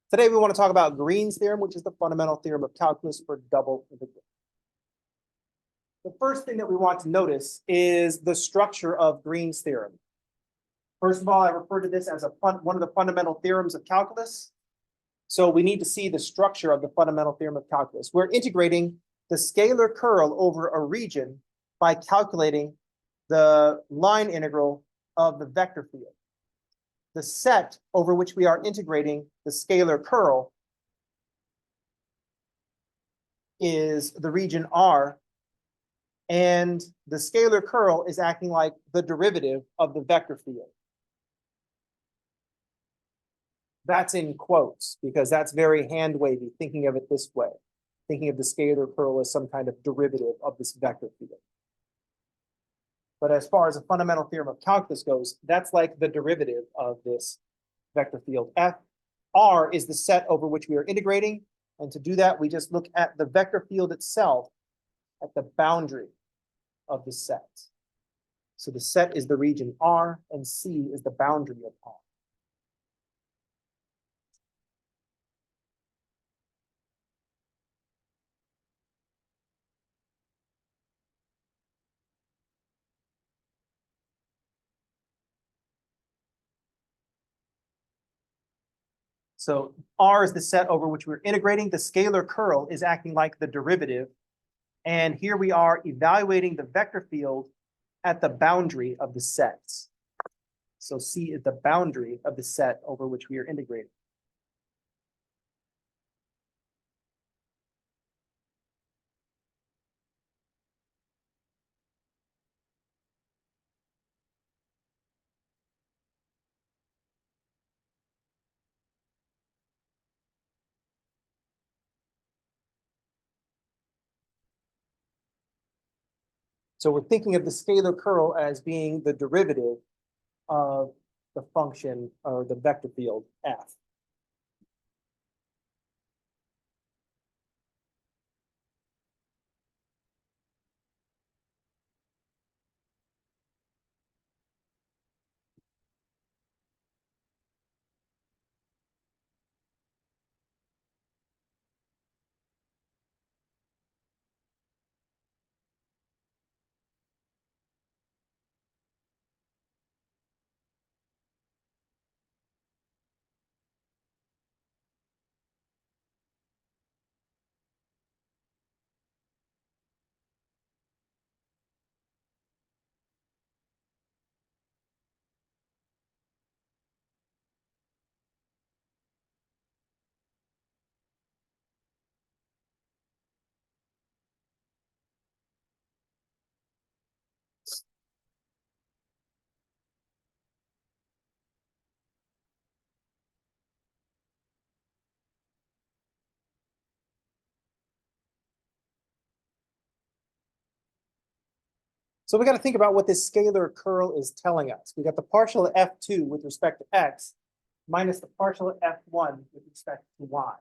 Today we want to talk about Green's theorem, which is the fundamental theorem of calculus for double integral. The first thing that we want to notice is the structure of Green's theorem. First of all, I refer to this as one of the fundamental theorems of calculus. So we need to see the structure of the fundamental theorem of calculus. We're integrating the scalar curl over a region by calculating the line integral of the vector field. The set over which we are integrating the scalar curl is the region R, and the scalar curl is acting like the derivative of the vector field. That's in quotes because that's very hand-wavy, thinking of it this way, thinking of the scalar curl as some kind of derivative of this vector field. But as far as a fundamental theorem of calculus goes, that's like the derivative of this vector field F. R is the set over which we are integrating. And to do that, we just look at the vector field itself at the boundary of the set. So the set is the region R, and C is the boundary of R. So R is the set over which we're integrating. The scalar curl is acting like the derivative. And here we are evaluating the vector field at the boundary of the sets. So C is the boundary of the set over which we are integrating. So we're thinking of the scalar curl as being the derivative of the function or the vector field F. So we got to think about what this scalar curl is telling us. We got the partial of F2 with respect to X minus the partial of F1 with respect to Y.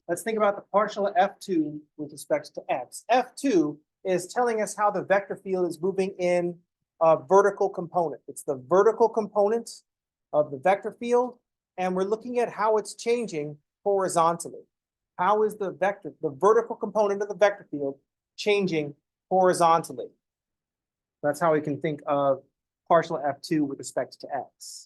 Let's think about the partial of F2 with respect to X. F2 is telling us how the vector field is moving in a vertical component. It's the vertical component of the vector field, and we're looking at how it's changing horizontally. How is the vertical component of the vector field changing horizontally? That's how we can think of partial F2 with respect to X.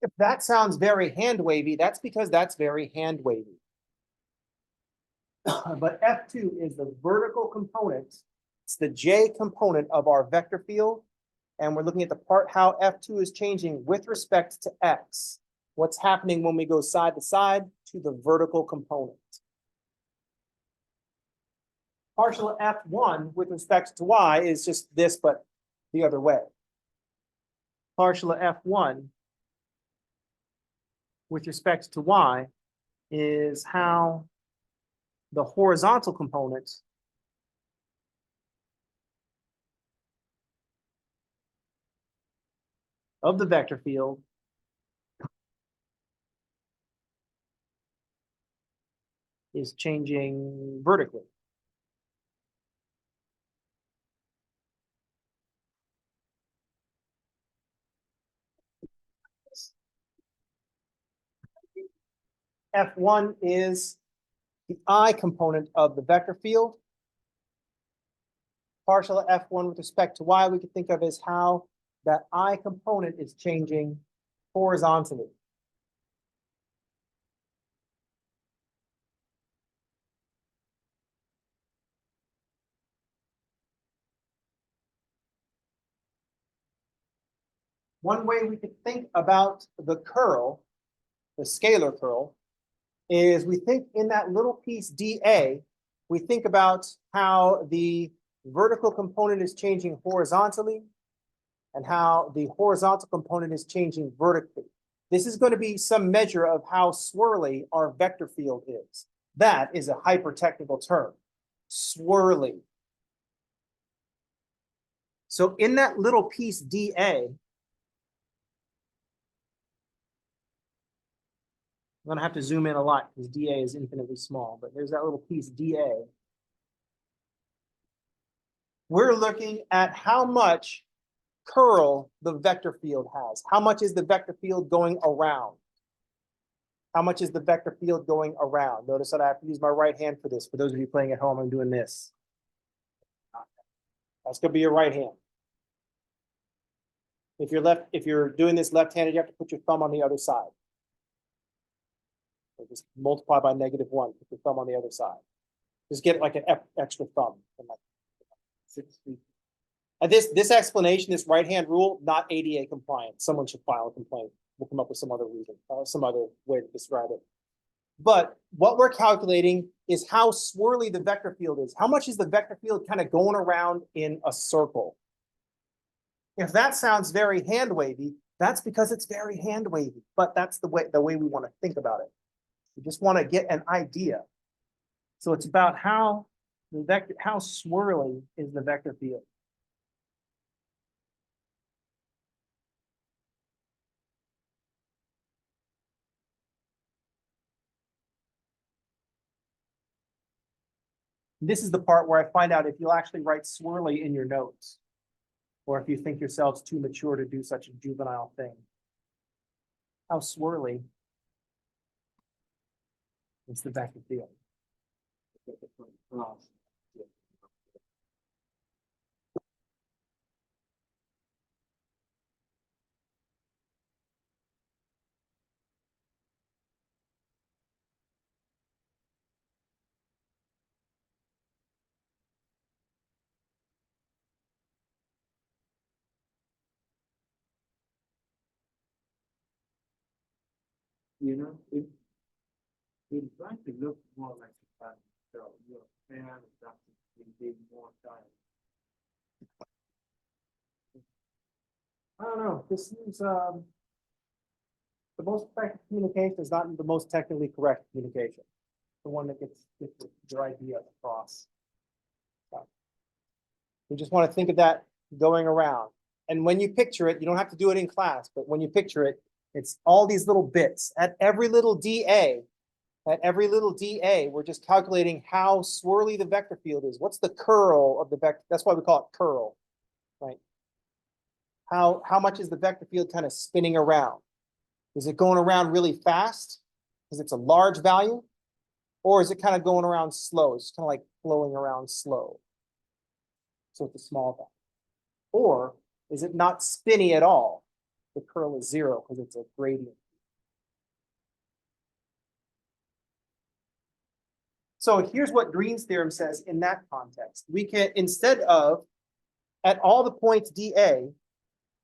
If that sounds very hand-wavy, that's because that's very hand-wavy. But F2 is the vertical component. It's the J component of our vector field. And we're looking at the part how F2 is changing with respect to X. What's happening when we go side to side to the vertical component. Partial F1 with respect to Y is just this, but the other way. Partial F1 with respect to Y is how the horizontal component of the vector field is changing vertically. F1 is the I component of the vector field. Partial F1 with respect to Y we could think of as how that I component is changing horizontally. One way we could think about the curl, the scalar curl, is we think in that little piece dA, we think about how the vertical component is changing horizontally and how the horizontal component is changing vertically. This is going to be some measure of how swirly our vector field is. That is a hyper-technical term, swirly. So in that little piece dA, I'm going to have to zoom in a lot because dA is infinitely small, but there's that little piece dA. We're looking at how much curl the vector field has. How much is the vector field going around? How much is the vector field going around? Notice that I have to use my right hand for this. For those of you playing at home, I'm doing this. That's going to be your right hand. If you're doing this left-handed, you have to put your thumb on the other side. So just multiply by -1, put your thumb on the other side. Just get like an extra thumb. Like 6 feet. And this explanation, this right-hand rule, not ADA compliant. Someone should file a complaint. We'll come up with some other reason, some other way to describe it. But what we're calculating is how swirly the vector field is. How much is the vector field kind of going around in a circle? If that sounds very hand-wavy, that's because it's very hand-wavy. But that's the way we want to think about it. We just want to get an idea. So it's about how swirly is the vector field. This is the part where I find out if you'll actually write swirly in your notes, or if you think yourselves too mature to do such a juvenile thing. How swirly is the vector field? You know, it's trying to look more like a fan. So your fan is actually being more time. I don't know. This is the most effective communication is not the most technically correct communication. The one that gets your idea across. So we just want to think of that going around. And when you picture it, you don't have to do it in class, but when you picture it, it's all these little bits. At every little dA, we're just calculating how swirly the vector field is. What's the curl of the vector? That's why we call it curl, right? How much is the vector field kind of spinning around? Is it going around really fast because it's a large value? Or is it kind of going around slow? It's kind of like flowing around slow. So it's a small value. Or is it not spinny at all? The curl is 0 because it's a gradient. So here's what Green's theorem says in that context. We can, instead of at all the points dA,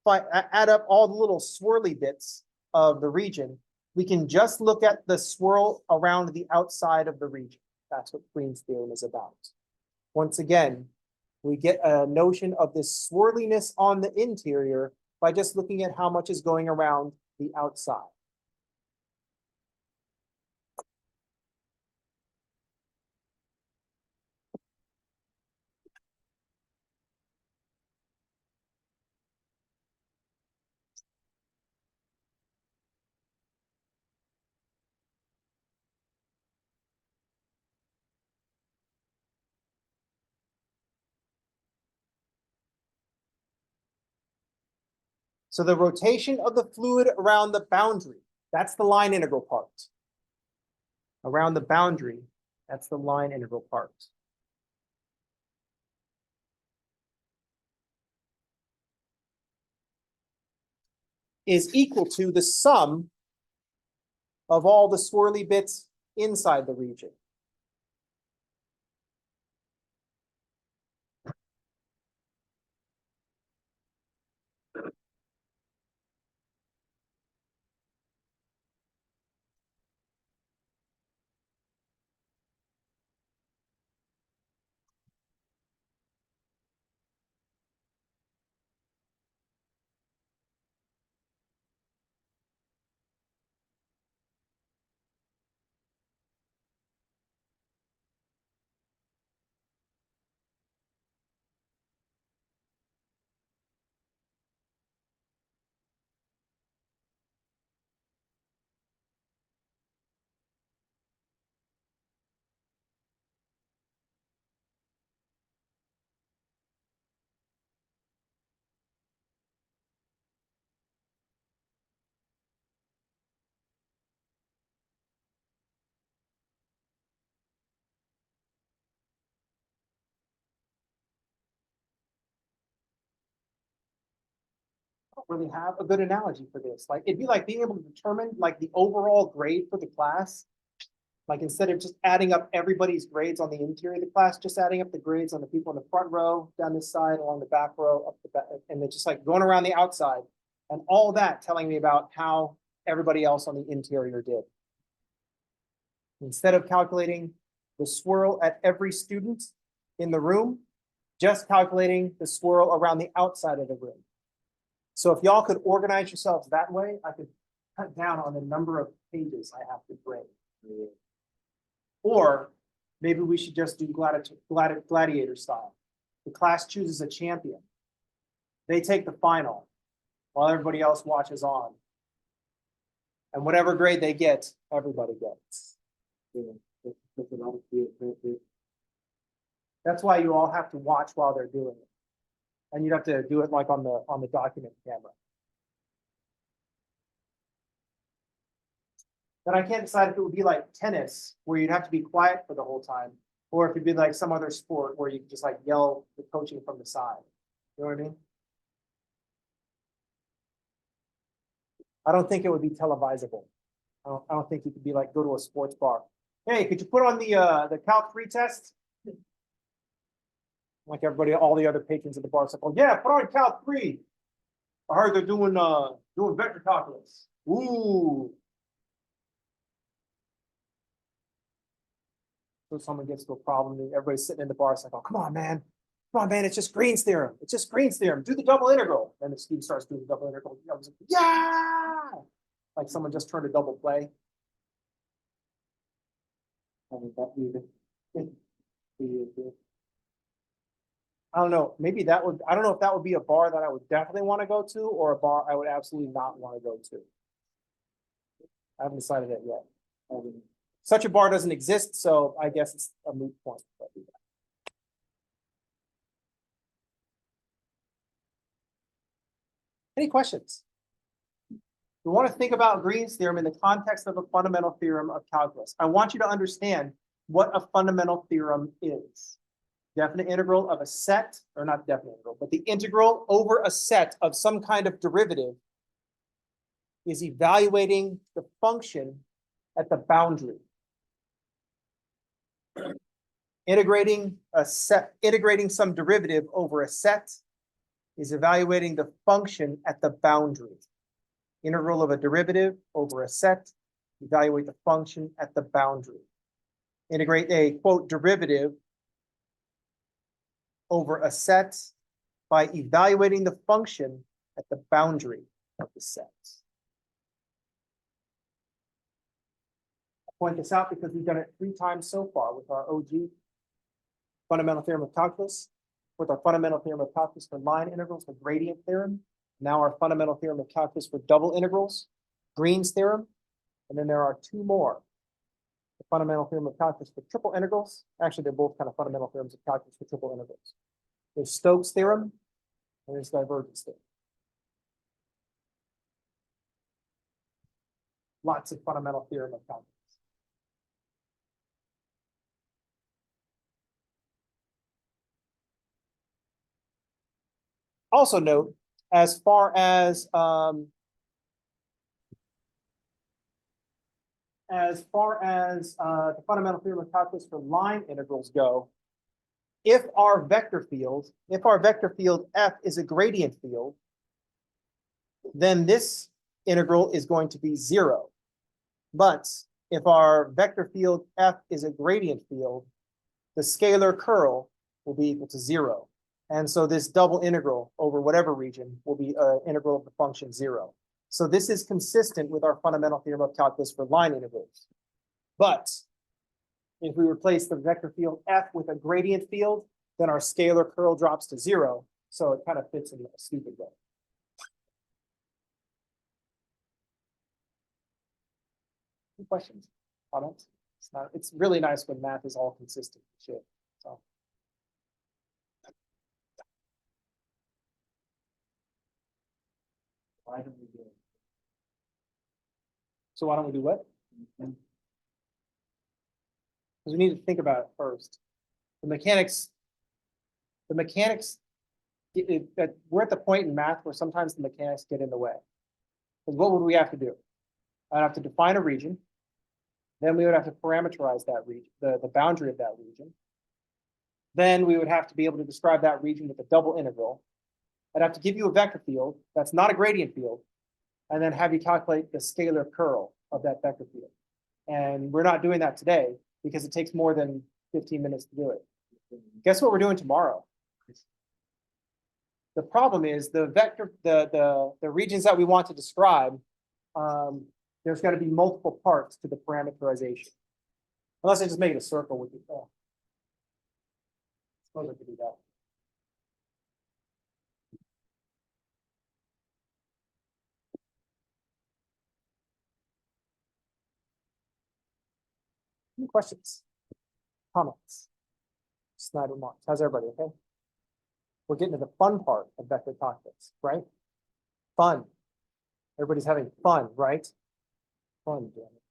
add up all the little swirly bits of the region, we can just look at the swirl around the outside of the region. That's what Green's theorem is about. Once again, we get a notion of this swirliness on the interior by just looking at how much is going around the outside. So the rotation of the fluid around the boundary, that's the line integral part. Around the boundary, that's the line integral part. Is equal to the sum of all the swirly bits inside the region. Don't really have a good analogy for this. Like it'd be like being able to determine like the overall grade for the class. Like instead of just adding up everybody's grades on the interior of the class, just adding up the grades on the people in the front row, down this side, along the back row, up the back, and then just like going around the outside, and all that telling me about how everybody else on the interior did. Instead of calculating the swirl at every student in the room, just calculating the swirl around the outside of the room. So if y'all could organize yourselves that way, I could cut down on the number of pages I have to grade. Or maybe we should just do gladiator style. The class chooses a champion. They take the final while everybody else watches on. And whatever grade they get, everybody gets. That's why you all have to watch while they're doing it. And you'd have to do it like on the document camera. Then I can't decide if it would be like tennis, where you'd have to be quiet for the whole time, or if it'd be like some other sport where you could just like yell the coaching from the side. You know what I mean? I don't think it would be televisable. I don't think you could be like, go to a sports bar. Hey, could you put on the Calc 3 test? Like everybody, all the other patrons of the bar said, "Oh yeah, put on Calc 3. I heard they're doing vector calculus." Ooh. So someone gets to a problem, and everybody's sitting in the bar, it's like, "Oh, come on, man. Come on, man, it's just Green's theorem. It's just Green's theorem. Do the double integral." And the student starts doing the double integral. I was like, yeah! Like someone just turned a double play. I mean, that I don't know. Maybe that would, I don't know if that would be a bar that I would definitely want to go to or a bar I would absolutely not want to go to. I haven't decided that yet. Such a bar doesn't exist, so I guess it's a moot point. Any questions? We want to think about Green's theorem in the context of a fundamental theorem of calculus. I want you to understand what a fundamental theorem is. Definite integral of a set, or not definite integral, but the integral over a set of some kind of derivative is evaluating the function at the boundary. Integrating some derivative over a set is evaluating the function at the boundary. Integral of a derivative over a set, evaluate the function at the boundary. Integrate a, quote, derivative over a set by evaluating the function at the boundary of the set. I point this out because we've done it 3 times so far with our OG fundamental theorem of calculus, with our fundamental theorem of calculus for line integrals, the gradient theorem. Now our fundamental theorem of calculus for double integrals, Green's theorem, and then there are 2 more. The fundamental theorem of calculus for triple integrals. Actually, they're both kind of fundamental theorems of calculus for triple integrals. There's Stokes' theorem, and there's divergence theorem. lots of fundamental theorem of calculus. Also note, as far as the fundamental theorem of calculus for line integrals go, if our vector field f is a gradient field, then this integral is going to be 0. But if our vector field f is a gradient field, the scalar curl will be equal to 0. And so this double integral over whatever region will be an integral of the function 0. So this is consistent with our fundamental theorem of calculus for line integrals. But if we replace the vector field f with a gradient field, then our scalar curl drops to 0. So it kind of fits in a stupid way. Any questions, comments? It's really nice when math is all consistent. Shit. So. Why don't we do it? So why don't we do what? Because we need to think about it first. The mechanics, we're at the point in math where sometimes the mechanics get in the way. Because what would we have to do? I'd have to define a region. Then we would have to parameterize that region, the boundary of that region. Then we would have to be able to describe that region with a double integral. I'd have to give you a vector field that's not a gradient field, and then have you calculate the scalar curl of that vector field. And we're not doing that today because it takes more than 15 minutes to do it. Guess what we're doing tomorrow? The problem is the regions that we want to describe, there's going to be multiple parts to the parameterization. Unless I just make it a circle with it. Oh. Suppose I could do that. Any questions? Comments? Snide remarks. How's everybody? Okay. We're getting to the fun part of vector calculus, right? Fun. Everybody's having fun, right? Fun, damn it.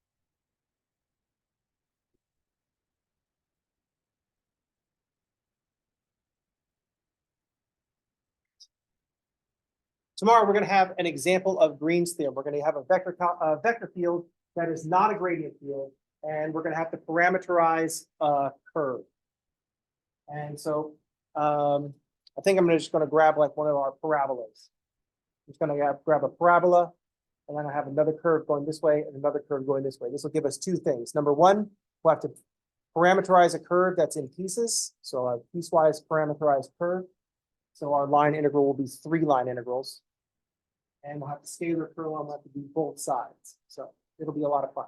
Tomorrow, we're going to have an example of Green's theorem. We're going to have a vector field that is not a gradient field, and we're going to have to parameterize a curve. And so I think I'm just going to grab like one of our parabolas. I'm just going to grab a parabola, and then I have another curve going this way and another curve going this way. This will give us two things. Number one, we'll have to parameterize a curve that's in pieces. So a piecewise parameterized curve. So our line integral will be 3 line integrals. And we'll have the scalar curl on that to be both sides. So it'll be a lot of fun.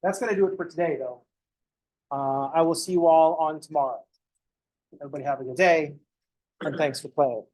That's going to do it for today, though. I will see you all on tomorrow. Everybody have a good day, and thanks for playing.